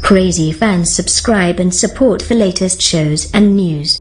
Crazy fans, subscribe and support for latest shows and news.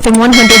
FM 100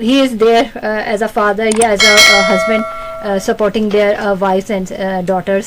he is there as a father, yeah, as a husband supporting their wives and daughters.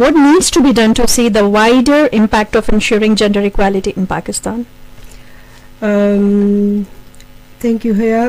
what needs to be done to see the wider impact of ensuring gender equality in Pakistan? Thank you Haya.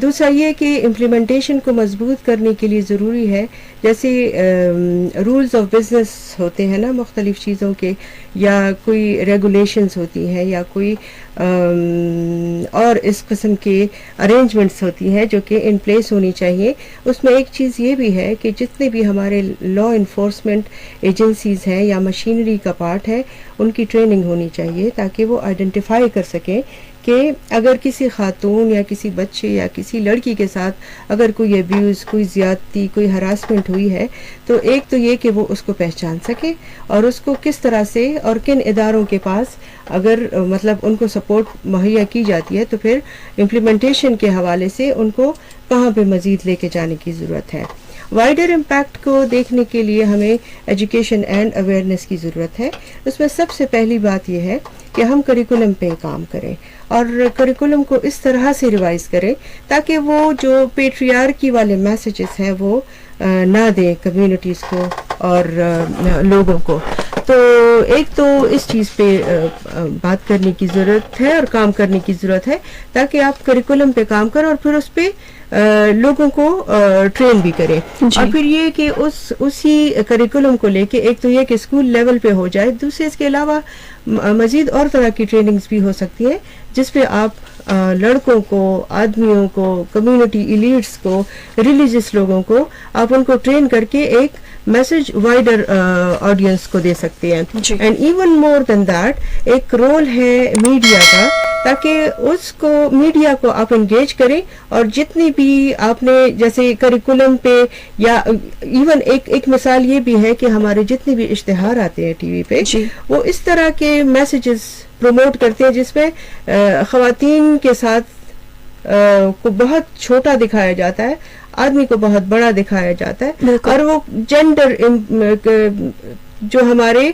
دوسرا یہ کہ implementation کو مضبوط کرنے کے لیے ضروری ہے، جیسے رولز آف بزنس ہوتے ہیں نا مختلف چیزوں کے، یا کوئی ریگولیشنز ہوتی ہیں، یا کوئی اور اس قسم کے ارینجمنٹس ہوتی ہیں جو کہ ان پلیس ہونی چاہیے. اس میں ایک چیز یہ بھی ہے کہ جتنے بھی ہمارے لا انفورسمنٹ ایجنسیز ہیں یا مشینری کا پارٹ ہے، ان کی ٹریننگ ہونی چاہیے تاکہ وہ آئیڈینٹیفائی کر سکیں کہ اگر کسی خاتون یا کسی بچے یا کسی لڑکی کے ساتھ اگر کوئی ایبیوز، کوئی زیادتی، کوئی ہراسمنٹ ہوئی ہے، تو ایک تو یہ کہ وہ اس کو پہچان سکے اور اس کو کس طرح سے اور کن اداروں کے پاس اگر مطلب ان کو سپورٹ مہیا کی جاتی ہے، تو پھر امپلیمنٹیشن کے حوالے سے ان کو کہاں پہ مزید لے کے جانے کی ضرورت ہے. وائڈر امپیکٹ کو دیکھنے کے لیے ہمیں ایجوکیشن اینڈ اویئرنیس کی ضرورت ہے. اس میں سب سے پہلی بات یہ ہے کہ ہم کریکولم پہ کام کریں اور کریکولم کو اس طرح سے ریوائز کریں تاکہ وہ جو پیٹریارکی والے میسیجز ہیں وہ نہ دیں کمیونٹیز کو اور لوگوں کو. تو ایک تو اس چیز پہ بات کرنے کی ضرورت ہے اور کام کرنے کی ضرورت ہے تاکہ آپ کریکولم پہ کام کریں اور پھر اس پہ لوگوں کو ٹرین بھی کریں. اور پھر یہ کہ اسی کریکولم کو لے کے ایک تو یہ کہ اسکول لیول پہ ہو جائے، دوسرے اس کے علاوہ مزید اور طرح کی ٹریننگز بھی ہو سکتی ہیں جس پہ آپ لڑکوں کو، آدمیوں کو، کمیونٹی ایلیٹس کو، ریلیجیس لوگوں کو آپ ان کو ٹرین کر کے ایک میسج وائڈر آڈینس کو دے سکتے ہیں. And even more than that ایک رول ہے میڈیا کا تاکہ اس کو میڈیا کو آپ انگیج کریں اور جتنی بھی آپ نے جیسے کریکولم پہ یا ایون ایک مثال یہ بھی ہے کہ ہمارے جتنے بھی اشتہار آتے ہیں ٹی وی پہ وہ اس طرح کے میسیجز پروموٹ کرتے ہیں جس میں خواتین کے ساتھ کو بہت چھوٹا دکھایا جاتا ہے، آدمی کو بہت بڑا دکھایا جاتا ہے، اور وہ جینڈر جو ہمارے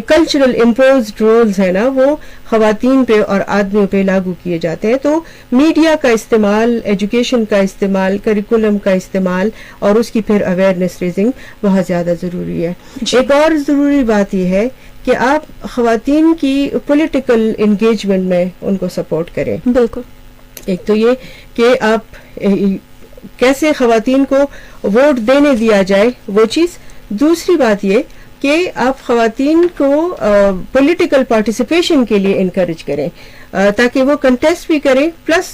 کلچرل امپوزڈ رولز ہیں نا وہ خواتین پہ اور آدمیوں پہ لاگو کیے جاتے ہیں. تو میڈیا کا استعمال، ایجوکیشن کا استعمال، کریکولم کا استعمال اور اس کی پھر اویئرنیس ریزنگ بہت زیادہ ضروری ہے. ایک اور ضروری بات یہ ہے کہ آپ خواتین کی پولیٹیکل انگیجمنٹ میں ان کو سپورٹ کریں. بالکل. ایک تو یہ کہ آپ کیسے خواتین کو ووٹ دینے دیا جائے وہ چیز. دوسری بات یہ کہ آپ خواتین کو پولیٹیکل پارٹیسپیشن کے لیے انکریج کریں تاکہ وہ کنٹیسٹ بھی کریں. پلس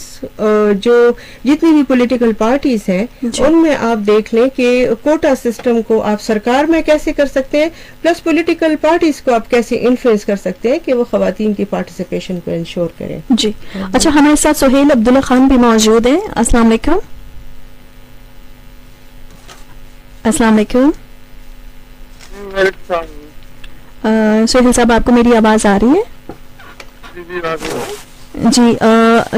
جو جتنی بھی پولیٹیکل پارٹیز ہیں ان میں آپ دیکھ لیں کہ کوٹا سسٹم کو آپ سرکار میں کیسے کر سکتے ہیں، پلس پولیٹیکل پارٹیز کو آپ کیسے انفلوئنس کر سکتے ہیں کہ وہ خواتین کی پارٹیسپیشن کو انشور کریں. جی اچھا، ہمارے ساتھ سہیل عبداللہ خان بھی موجود ہیں. السلام علیکم. السلام علیکم. سہیل صاحب، آپ کو میری آواز آ رہی ہے؟ جی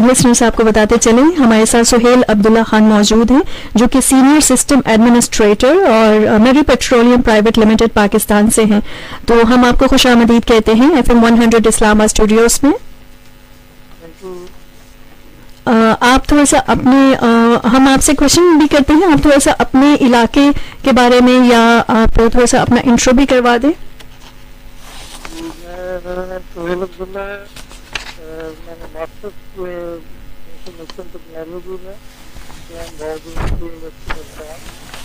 لسنر صاحب کو بتاتے چلیں ہمارے ساتھ سہیل عبداللہ خان موجود ہیں جو کہ سینئر سسٹم ایڈمنسٹریٹر اور میری پیٹرولیم پرائیویٹ لمیٹڈ پاکستان سے ہیں. تو ہم آپ کو خوش آمدید کہتے ہیں FM 100 اسلام آباد اسٹوڈیوز میں. آپ تھوڑا سا اپنے ہم آپ سے کوشچن بھی کرتے ہیں، آپ تھوڑا سا اپنے علاقے کے بارے میں یا آپ تھوڑا سا اپنا انٹرو بھی کروا دیں.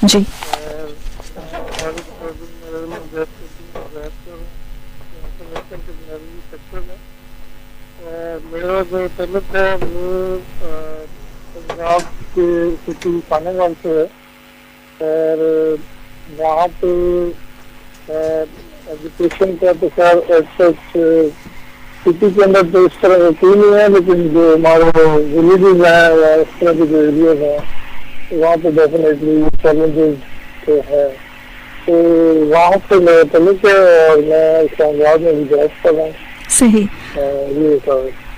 جی میرا جو تعلق ہے وہ پنجاب کے سٹی پانیوال سے ہے اور وہاں پہ ایجوکیشن کا تو خیر سٹی کے اندر تو اس طرح یقین نہیں ہے، لیکن جو ہمارے ولیجز ہیں یا اس طرح کے جو ایریاز ہیں وہاں پہ ڈیفینیٹلی چیلنجز تو ہے. تو وہاں پہ میرا تعلق ہے اور میں اسلام آباد میں بھی جاب کر رہا ہوں. صحیح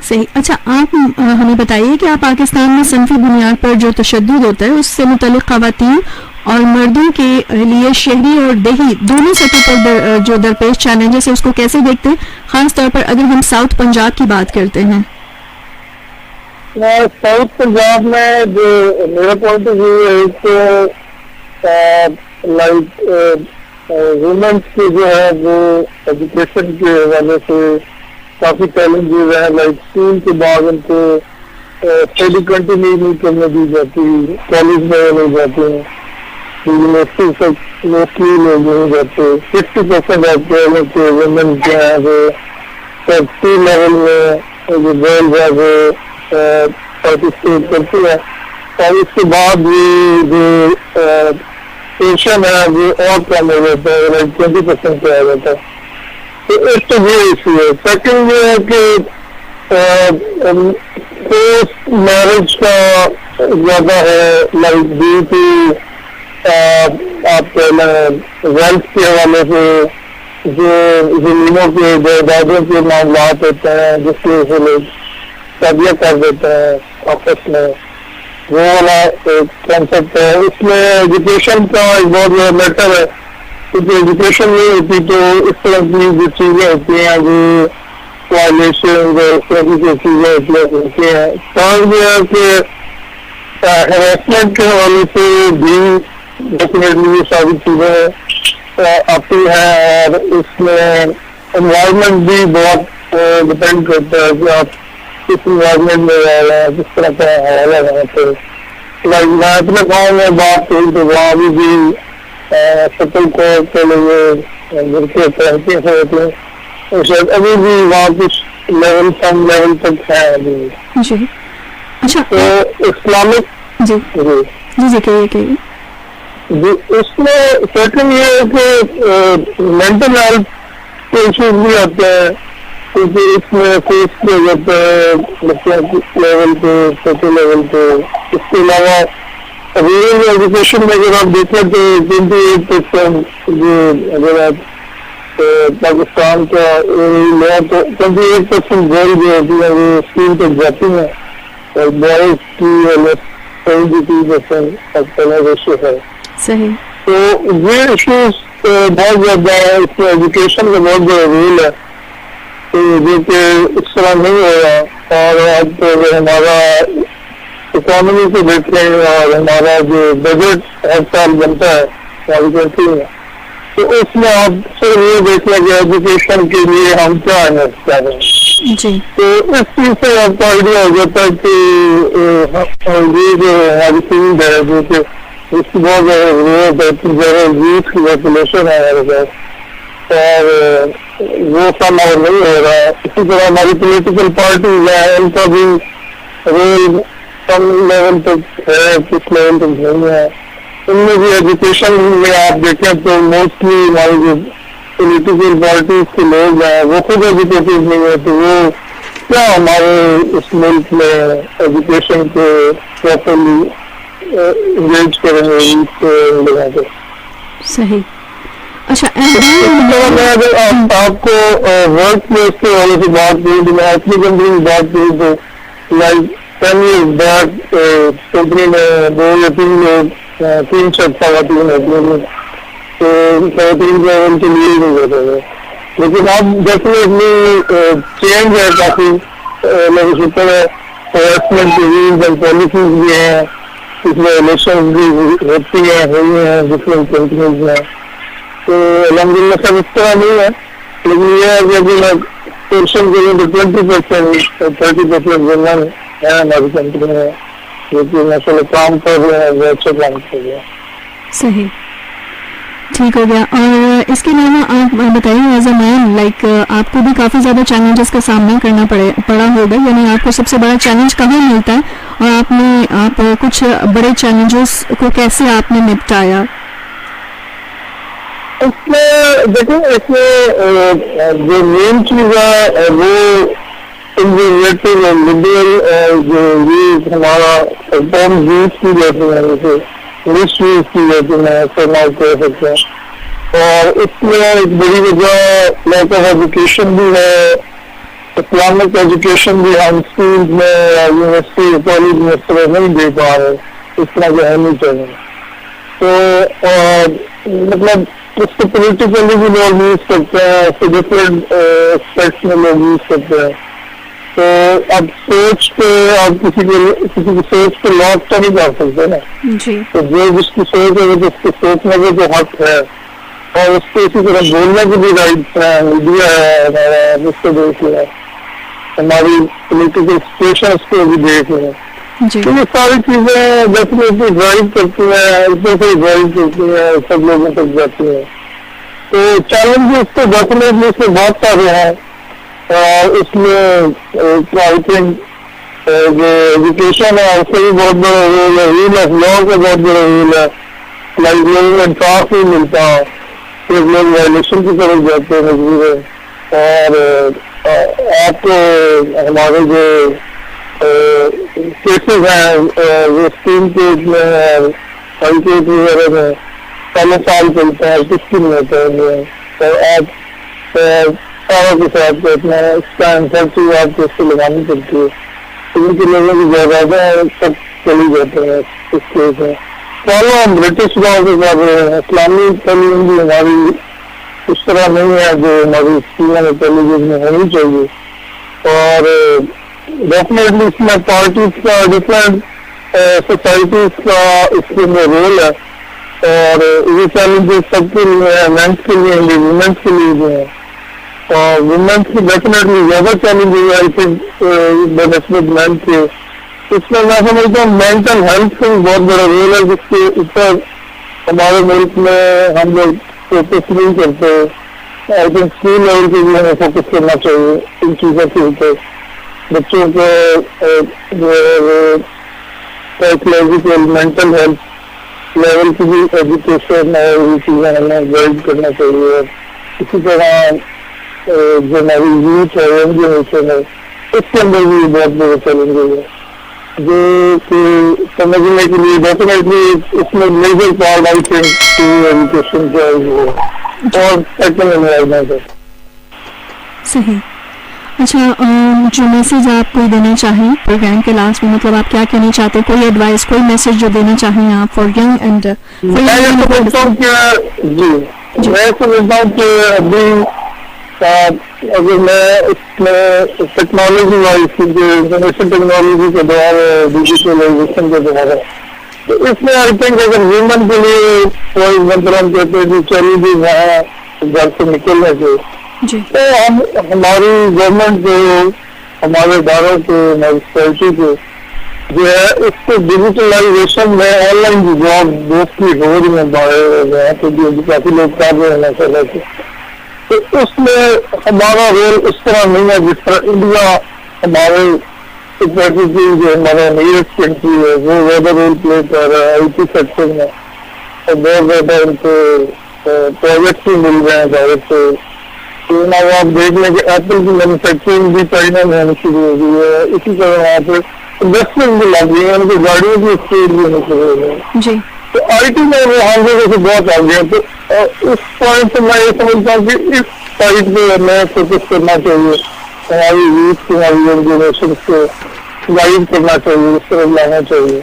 صحیح. اچھا، آپ ہمیں بتائیے کہ آپ پاکستان میں صنفی بنیاد پر جو تشدد ہوتا ہے اس سے متعلق خواتین اور مردوں کے لیے شہری اور دیہی دونوں سطح پر جو درپیش چیلنجز ہیں اس کو کیسے دیکھتے ہیں، خاص طور پر اگر ہم ساؤتھ پنجاب کی بات کرتے ہیں؟ ساؤتھ پنجاب میں جو میرا پوائنٹ آف ویو ہے تو لائک وومنس کی جو ہے وہ ایجوکیشن کے حوالے سے کافی چیلنجز ہیں. لائک اسکول کے بعد ان کو اسٹڈی کنٹینیو نہیں کرنے دی جاتی, کالج میں نہیں جاتے ہیں, یونیورسٹی سے موسٹلی لوگ نہیں جاتے. 50% آتے ہیں کہ ویمن کیا ہے وہ سی لیول میں جو گرلز ہے وہ پارٹیسپیٹ کرتی ہے, اور اس کے بعد بھی جو پیشن ہے وہ اور کم ہو جاتا ہے, 20% پہ آ جاتا ہے. تو ایک تو یہ ایشو ہے. سیکنڈ یہ ہے کہ پوسٹ میرج کا زیادہ ہے, لائک ڈیو ٹو آپ ویلتھ کے حوالے سے جو زمینوں کے جائیدادوں کے معاملات ہوتے ہیں جس کی وجہ سے لوگ شادیاں کر دیتے ہیں آپس میں, وہ والا ایک کانسیپٹ ہے. اس میں ایجوکیشن کا ایک بہت بڑا میٹر ہے, کیونکہ ایجوکیشن نہیں ہوتی تو اس طرح کی جو چیزیں ہوتی ہیں جو وائلیشن اس طرح کی جو چیزیں ہوتی ہیں. تھرڈ یہ ہے کہ ہراسمنٹ کے حوالے سے بھی ڈیفینیٹلی یہ ساری چیزیں آتی ہیں, اور اس میں انوائرمنٹ بھی بہت ڈپینڈ کرتا ہے کہ آپ کس انوائرمنٹ میں رہ رہے ہیں, کس طرح کا حوالہ ہے. تو لائک میں اپنے گاؤں میں بات کروں تو وہاں بھی سپل کورٹ کے لیے گھر کے پہنچے ہوتے ہیں, اور شاید ابھی بھی وہاں کچھ لیول کم لیول تک ہے ابھی. جی اچھا, تو اسلامک جی جی جی کہیے. جی اس میں سیکنڈ یہ ہے کہ مینٹل ہیلتھ کے ایشوز بھی آتے ہیں, کیونکہ اس میں فیس کیا جاتا ہے بچوں لیول پہ, چھوٹے لیول پہ. اس کے علاوہ رورل ایجوکیشن میں اگر آپ دیکھیں تو 28% جو اگر آپ پاکستان کا لیا تو 28% گرل جو ہوتی ہیں وہ اسکول تک جاتی ہیں, اور بوائز کی 72% ریشو ہے. صحیح. تو یہ ایشوز بہت زیادہ ہے, اس میں ایجوکیشن کا بہت بڑا رول ہے جو کہ اس طرح نہیں ہو رہا. اور اب ہمارا اکانومی کو دیکھیں اور ہمارا جو بجٹ ہر سال بنتا ہے ہماری کنٹری میں, تو اس میں آپ صرف یہ دیکھیں کہ ایجوکیشن کے لیے ہم کیا انویسٹ کر رہے ہیں. جی. تو اس چیز سے آپ کو آئیڈیا ہو جاتا ہے کہ یہ جو ہماری فیلڈ ہے جو کہ اس کی بہت زیادہ یوتھ کی پاپولیشن ہے ہمارے پاس, اور وہ کم اور نہیں ہو رہا ہے. اسی طرح ہماری پولیٹیکل پارٹیز ہیں, ان کا بھی رول کم لیول تک ہے, کچھ لیول تک نہیں ہے. ان میں بھی ایجوکیشن میں آپ دیکھیں تو موسٹلی ہماری جو پولیٹیکل پارٹیز کے لوگ ہیں وہ خود ایجوکیٹڈ نہیں ہے, تو وہ کیا ہمارے اس ملک میں ایجوکیشن کو پراپرلی انگیج کریں گے لگا کے. صحیح. اچھا, میں اگر آپ کو ورک پلیس کے حوالے سے بات کروں تو میں اپنی کمپنی کی بات کروں تو لائک 10 years بیک کمپنی میں 2 یا 3 لوگ 3 شخص خواتین ہوتی ہیں, تو خواتین کا ان کے لیے نہیں ہوتا ہے. لیکن اب ڈیفینیٹلی چینج ہے کافی, میرے شکر ہے ہراسمنٹ کے رولز اینڈ پالیسیز بھی ہیں, اس میں الیکشن بھی ہوتی ہیں, ہوئی ہیں ڈفرینٹ کنٹریز میں. تو الحمد للہ سب اس طرح نہیں ہے, لیکن یہ ہے کہ ابھی میں پورشن کروں تو 20% 30% ویمن ہے ہماری کنٹری میں جو کہ ماشاء اللہ کام کر رہے ہیں, وہ اچھا کام کر رہے ہیں. صحیح, ٹھیک ہو گیا. اور اس کے علاوہ آپ بتائیے ایز اے مین, لائک آپ کو بھی کافی زیادہ چیلنجز کا سامنا کرنا پڑا ہوگا, یعنی آپ کو سب سے بڑا چیلنج کہاں ملتا ہے, اور آپ کچھ بڑے چیلنجز کو کیسے آپ نے نپٹایا؟ اس میں دیکھیں, اس میں جو مین چیز ہے وہ کنزرویٹو اور لبرل جو یہ ہمارا ریفارمز یوز کی جاتی ہیں, جیسے مس یوز کی جاتی ہیں, استعمال کر سکتے ہیں. اور اس میں ایک بڑی وجہ لیک آف ایجوکیشن بھی ہے. اسلامک ایجوکیشن بھی ہم اسکول میں یا یونیورسٹی کالج میں اس طرح نہیں دے پا رہے, اس طرح کے ہونی چاہیے. تو مطلب اس کو پولیٹیکلی بھی لوگ یوز کرتے ہیں, اس کو ڈفرینٹ اسپیکٹس میں لوگ یوز کرتے ہیں. تو اب سوچ پہ آپ کسی کی سوچ پہ لاک تو نہیں کر سکتے نا. جی. تو جو جس کی سوچ ہے وہ اس کو سوچنے کا جو حق ہے, اور اس کو اسی طرح بولنے کی بھی رائٹس ہیں, میڈیا ہے ہمارا, اس کو دیکھ لیا. ہماری پولیٹیکل سچویشن کو بھی دیکھ لیں. جی تو یہ ساری چیزیں ڈیفینیٹلی ڈرائیو کرتی ہیں, اوپر سے ڈرائیو کرتی ہیں, سب لوگوں تک جاتی ہیں. تو چیلنجز تو ڈیفینیٹلی اس میں بہت سارے ہیں. اس میں آئی تھنک جو ایجوکیشن ہے اس کا بھی بہت بڑا رول ہے, رول آف لا کا بہت بڑا رول ہے. لائک لوگوں کو انصاف نہیں ملتا, پھر لوگ وائلیشن کی طرف جاتے ہیں مجبور ہے. اور آپ کو ہمارے جو کیسز ہیں وہ سپریم کورٹ میں اور ہائی کورٹ وغیرہ میں پہلے سال چلتا ہے, کچھ بھی نہیں ہوتا ہے. تو آپ سارا کے ساتھ اپنا اس کا آنسر چاہیے آپ کو اس سے لگانی پڑتی ہے. ان کے لوگوں کی جائیدادیں سب چلی جاتے ہیں اس کیس میں. فالو ہم برٹش لا سے کر رہے ہیں. اسلامی تعلیم بھی ہماری اس طرح نہیں ہے جو ہماری اسکولوں میں تعلیم میں ہونی چاہیے. اور ڈیفینیٹلی اس میں پارٹیز کا ڈفرینٹ سوسائٹیز کا اس کے اندر رول ہے. اور یہ چیلنجز سب کے لیے ہیں, مینس کے لیے بھی, ویمنس کے لیے بھی ہیں. اور ویمنس کی ڈیفینیٹلی زیادہ چیلنجز آئی تھنک بنسبت مین کے. اس میں میں سمجھتا ہوں مینٹل ہیلتھ کا بھی بہت بڑا رول ہے, جس کے اوپر ہمارے ملک میں ہم لوگ فوکس نہیں کرتے. آئی تھنک اسکول لیول پہ بھی ہمیں فوکس کرنا چاہیے ان چیزوں کے اوپر. بچوں کو سائیکولوجیکل مینٹل ہیلتھ لیول کی بھی ایجوکیشن اور یہ چیزیں ہمیں گائڈ کرنا چاہیے. اسی طرح جو ہماری یوتھ ہے, ینگ جنریشن ہے, اس کے اندر بھی بہت بڑے چیلنجز ہے جو کہ سمجھنے کے لیے ڈیفینیٹلی اس میں major part I think education کا وہ اور سیکنڈ انوائرمنٹ ہے. صحیح. اچھا, جو میسج آپ کوئی دینا چاہیں پروگرام کے لاسٹ میں, مطلب آپ کیا کہنا چاہتے ہیں, کوئی ایڈوائس, کوئی میسج جو دینا چاہیں آپ فار ینگ اینڈ میں سمجھتا ہوں کہ میں سمجھتا ہوں کہ ابھی اگر میں اس میں ٹیکنالوجی وائز جو انفارمیشن ٹیکنالوجی کا دور ہے, ڈیجیٹلائزیشن کا دور ہے, تو اس میں آئی تھنک اگر ویمن کے لیے کوئی مطلب ہم کہتے ہیں کہ چیلنجز ہیں گھر سے نکلنے کے, تو ہماری گورنمنٹ کو, ہمارے اداروں کو, ہماری سوسائٹی کو جو ہے اس کو ڈیجیٹلائزیشن میں آن لائن جاب موسٹلی ہو رہی ہیں باہر, تو کافی لوگ کر رہے ہیں ماشاء اللہ سے. تو اس میں ہمارا رول اس طرح نہیں ہے جس طرح انڈیا ہمارے جو ہمارا نیئرسٹ کنٹری ہے وہ زیادہ رول پلے کر رہا ہے آئی ٹی سیکٹر میں, اور بہت زیادہ ان کو پروجیکٹس بھی مل رہے ہیں ڈائریکٹ سے. تو آپ دیکھ لیں کہ ایپل کی مینوفیکچرنگ بھی چائنا میں آنی شروع ہو گئی ہے. اسی طرح وہاں پہ انڈسٹریز بھی لگ گئی ہیں, ان کی گاڑیوں کی اسپیڈ بھی ہونے شروع ہو گئی. تو آئی ٹی میں وہ ہم لوگوں سے بہت آگے ہیں. تو اس پوائنٹ سے میں یہ سمجھتا ہوں کہ اس سائڈ پہ ہمیں فوکس کرنا چاہیے, ہماری یوتھ کو, ہماری ینگ جنریشن کو گائڈ کرنا چاہیے, اس طرح لانا چاہیے.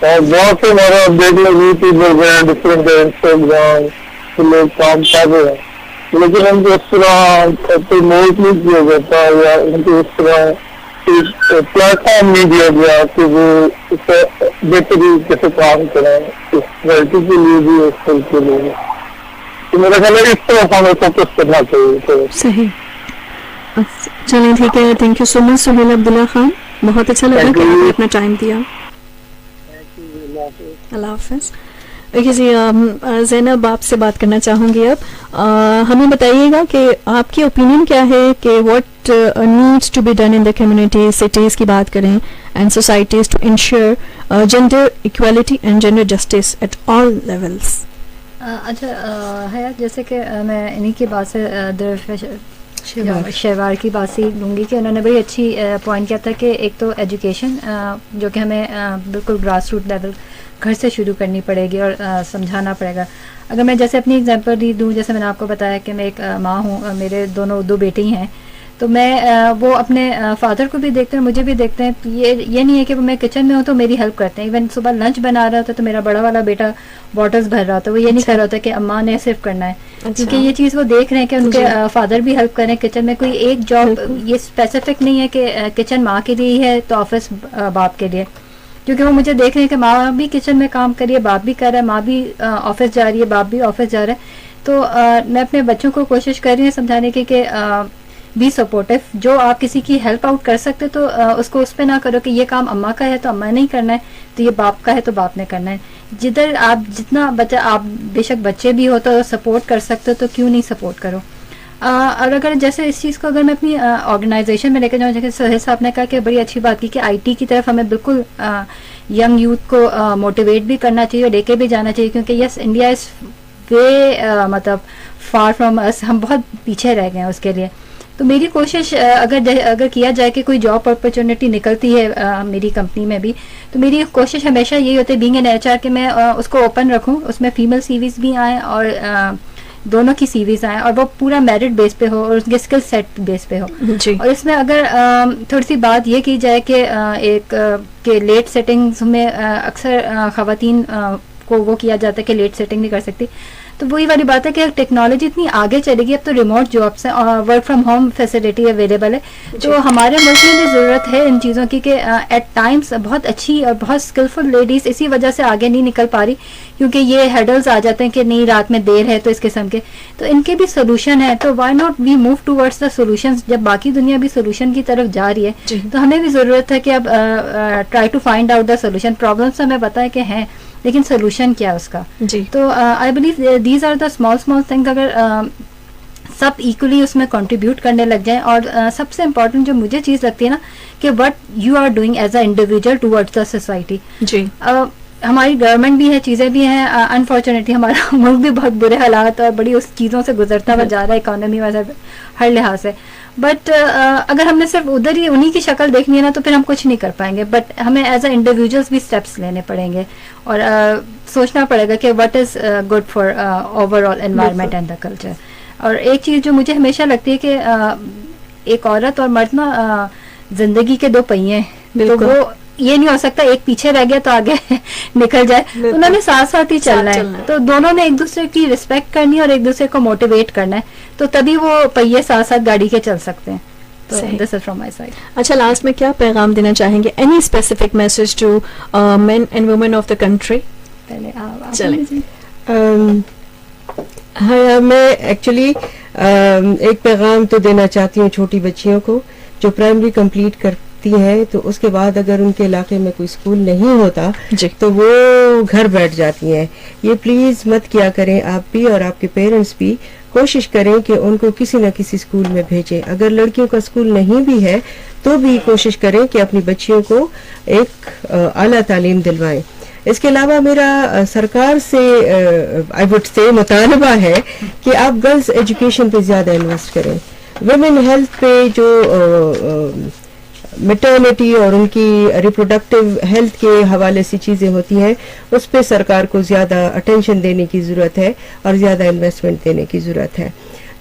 اور بہت سے ہمارا دیکھ لیں یوٹیوبر ہیں, ڈفرینٹ انسٹاگرام لوگ کام کر رہے ہیں, لیکن ان کو اس طرح پروموٹ نہیں کیا جاتا, یا ان کو اس طرح پلیٹ فارم نہیں دیا گیا کہ وہ بہتری کیسے کام کریں اس سوسائٹی کے لیے بھی, اس ملک کے لیے بھی. تو میرا خیال ہے اس طرح ہمیں فوکس کرنا چاہیے. صحیح. چلیں ٹھیک ہے, تھینک یو سو مچ سہیل عبداللہ خان, بہت اچھا لگا کہ آپ نے اپنا ٹائم دیا. اللہ حافظ. دیکھیے جی, زینب آپ سے بات کرنا چاہوں گی اب. ہمیں بتائیے گا کہ آپ کی اوپینین کیا ہے کہ what needs to be done in the community, cities کی بات کریں, and societies to ensure gender equality and gender justice at all levels. اچھا حیات, جیسے کہ میں انہی کی بات سے شہوار کی بات سے لوں گی کہ انہوں نے بڑی اچھی پوائنٹ کیا تھا کہ ایک تو ایجوکیشن جو کہ ہمیں بالکل گراس روٹ لیول گھر سے شروع کرنی پڑے گی اور سمجھانا پڑے گا. اگر میں جیسے اپنی اگزامپل دوں, جیسے میں نے آپ کو بتایا کہ میں ایک ماں ہوں, میرے دو بیٹی ہیں, تو میں وہ اپنے فادر کو بھی دیکھتے ہیں, مجھے بھی دیکھتے ہیں. یہ نہیں ہے کہ میں کچن میں ہوں تو میری ہیلپ کرتے ہیں. ایون صبح لنچ بنا رہا ہوتا تو میرا بڑا والا بیٹا باٹلس بھر رہا ہوتا, وہ یہ نہیں کر رہا ہوتا کہ اماں نے صرف کرنا ہے, کیونکہ یہ چیز وہ دیکھ رہے ہیں کہ ان کے فادر بھی ہیلپ کریں کچن میں. کوئی ایک جاب یہ اسپیسیفک نہیں ہے کہ کچن ماں کے لیے ہے تو آفس باپ کے لیے, کیونکہ وہ مجھے دیکھ رہے ہیں کہ ماں بھی کچن میں کام کر رہی ہے, باپ بھی کر رہا ہے, ماں بھی آفس جا رہی ہے, باپ بھی آفس جا رہا ہے. تو میں اپنے بچوں کو کوشش کر رہی ہوں سمجھانے کی کہ بی سپورٹیو. جو آپ کسی کی ہیلپ آؤٹ کر سکتے تو اس کو اس پہ نہ کرو کہ یہ کام اماں کا ہے تو اماں نہیں کرنا ہے, تو یہ باپ کا ہے تو باپ نے کرنا ہے. جدھر آپ جتنا بچہ, آپ بے شک بچے بھی ہو تو سپورٹ کر سکتے ہو تو کیوں نہیں سپورٹ کرو. اور اگر جیسے اس چیز کو اگر میں اپنی آرگنائزیشن میں لے کے جاؤں, جیسے سہیل صاحب نے کہا کہ بڑی اچھی بات کی کہ آئی ٹی کی طرف ہمیں بالکل ینگ یوتھ کو موٹیویٹ بھی کرنا چاہیے اور لے کے بھی جانا چاہیے, کیونکہ یس انڈیا از وے مطلب فار فرام اس, ہم بہت پیچھے رہ گئے ہیں اس کے لیے. تو میری کوشش اگر کیا جائے کہ کوئی جاب اپرچونیٹی نکلتی ہے میری کمپنی میں بھی, تو میری کوشش ہمیشہ یہی ہوتی ہے بینگ این ایچ آر کہ میں اس کو اوپن رکھوں, اس میں فیمیل سی ویز بھی آئیں اور دونوں کی سی ویز آئیں, اور وہ پورا میرٹ بیس پہ ہو اور اس کے اسکل سیٹ بیس پہ ہو. اور اس میں اگر تھوڑی سی بات یہ کی جائے کہ ایک کہ لیٹ سیٹنگز میں اکثر خواتین کو وہ کیا جاتا ہے کہ لیٹ سیٹنگ نہیں کر سکتی, تو وہی والی بات ہے کہ ٹیکنالوجی اتنی آگے چلے گی, اب تو ریموٹ جابس ہیں اور work from home facility available ہے, تو ہمارے ملک میں بھی ضرورت ہے ان چیزوں کی کہ ایٹ ٹائمس بہت اچھی اور بہت اسکلفل لیڈیز اسی وجہ سے آگے نہیں نکل پا رہی, کیونکہ یہ ہیڈلز آ جاتے ہیں کہ نہیں رات میں دیر ہے تو اس قسم کے, تو ان کے بھی سولوشن ہے. تو why not we move towards the solutions, جب باقی دنیا بھی سولوشن کی طرف جا رہی ہے تو ہمیں بھی ضرورت ہے کہ اب try to find out the solution. Problems ہمیں پتہ ہے کہ ہیں لیکن سولوشن کیا ہے اس کا. تو I believe these are the small thing, اگر سب ایکولی اس میں کنٹریبیوٹ کرنے لگ جائیں. اور سب سے امپورٹنٹ جو مجھے چیز لگتی ہے نا کہ what you are doing as a individual towards the society. ہماری گورنمنٹ بھی ہے, چیزیں بھی ہیں, انفارچونیٹلی ہمارا ملک بھی بہت برے حالات اور بڑی اس چیزوں سے گزرتا ہوا جا رہا ہے اکانومی ویسے ہر لحاظ سے. بٹ اگر ہم نے صرف ادھر ہی انہی کی شکل دیکھنی ہے نا تو پھر ہم کچھ نہیں کر پائیں گے. بٹ ہمیں ایز اے انڈیویجولس بھی اسٹیپس لینے پڑیں گے اور سوچنا پڑے گا کہ what is good for over all environment and the culture. اور ایک چیز جو مجھے ہمیشہ لگتی ہے کہ ایک عورت اور مرد نا زندگی کے دو پہیے ہیں, تو وہ یہ نہیں ہو سکتا ایک پیچھے رہ گیا تو آگے نکل جائے, انہوں نے ساتھ ساتھ ہی چلنا ہے. تو دونوں نے ایک دوسرے کی ریسپیکٹ کرنی ہے اور ایک دوسرے کو موٹیویٹ کرنا ہے, تو تبھی وہ پہیے ساتھ ساتھ گاڑی کے چل سکتے ہیں. تو this is from my side. اچھا, لاسٹ میں کیا پیغام دینا چاہیں گے, any specific message to men and women of the country? ہاں, میں ایکچولی ایک پیغام تو دینا چاہتی ہوں چھوٹی بچیوں کو جو پرائمری کمپلیٹ کرتی ہیں, تو اس کے بعد اگر ان کے علاقے میں کوئی اسکول نہیں ہوتا تو وہ گھر بیٹھ جاتی ہیں. یہ پلیز مت کیا کریں, آپ بھی اور آپ کے پیرنٹس بھی کوشش کریں کہ ان کو کسی نہ کسی اسکول میں بھیجیں. اگر لڑکیوں کا اسکول نہیں بھی ہے تو بھی کوشش کریں کہ اپنی بچیوں کو ایک اعلیٰ تعلیم دلوائیں. اس کے علاوہ میرا سرکار سے آئی وڈ سے مطالبہ ہے کہ آپ گرلز ایجوکیشن پہ زیادہ انویسٹ کریں. ویمن ہیلتھ پہ جو میٹرنٹی اور ان کی ریپروڈکٹیو ہیلتھ کے حوالے سے چیزیں ہوتی ہیں, اس پہ سرکار کو زیادہ اٹینشن دینے کی ضرورت ہے اور زیادہ انویسٹمنٹ دینے کی ضرورت ہے.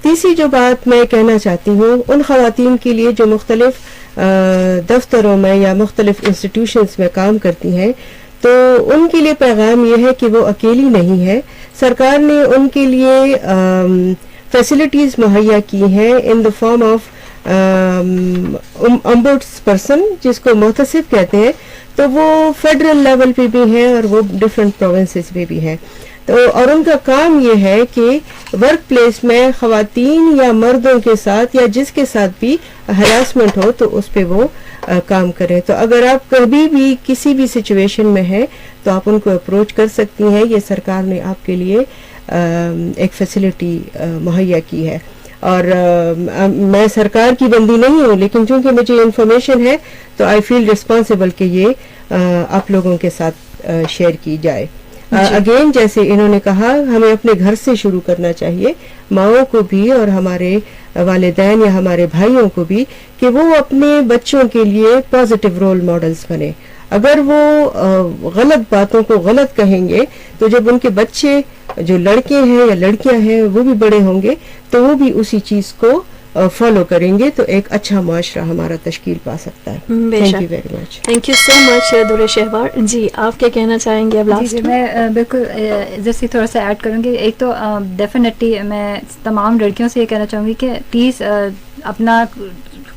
تیسری جو بات میں کہنا چاہتی ہوں ان خواتین کے لیے جو مختلف دفتروں میں یا مختلف انسٹیٹیوشنز میں کام کرتی ہیں, تو ان کے لیے پیغام یہ ہے کہ وہ اکیلی نہیں ہے. سرکار نے ان کے لیے فیسلٹیز مہیا کی ہیں ان دا فارم آف امبوڈس پرسن, جس کو محتسب کہتے ہیں, تو وہ فیڈرل لیول پہ بھی ہیں اور وہ ڈفرینٹ پروونسز پہ بھی ہیں. تو اور ان کا کام یہ ہے کہ ورک پلیس میں خواتین یا مردوں کے ساتھ یا جس کے ساتھ بھی ہراسمنٹ ہو تو اس پہ وہ کام کریں. تو اگر آپ کبھی بھی کسی بھی سچویشن میں ہیں تو آپ ان کو اپروچ کر سکتی ہیں. یہ سرکار نے آپ کے لیے ایک فیسلٹی مہیا کی ہے. اور میں سرکار کی بندی نہیں ہوں, لیکن چونکہ مجھے انفارمیشن ہے تو آئی فیل ریسپانسبل کہ یہ آپ لوگوں کے ساتھ شیئر کی جائے. اگین جیسے انہوں نے کہا, ہمیں اپنے گھر سے شروع کرنا چاہیے, ماؤں کو بھی اور ہمارے والدین یا ہمارے بھائیوں کو بھی, کہ وہ اپنے بچوں کے لیے پازیٹیو رول ماڈلز بنے. اگر وہ غلط باتوں کو غلط کہیں گے تو جب ان کے بچے جو لڑکے ہیں یا لڑکیاں ہیں وہ بھی بڑے ہوں گے تو وہ بھی اسی چیز کو فالو کریں گے, تو ایک اچھا معاشرہ ہمارا تشکیل پا سکتا ہے. Thank you very much. Thank you so much Durr Shahwar جی. آپ کیا کہنا چاہیں گے اب لاسٹ؟ میں بالکل جیسے تھوڑا سا ایڈ کروں گی. ایک تو ڈیفینیٹلی میں تمام لڑکیوں سے یہ کہنا چاہوں گی کہ پلیز اپنا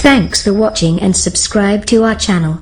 Thanks for watching and subscribe to our channel.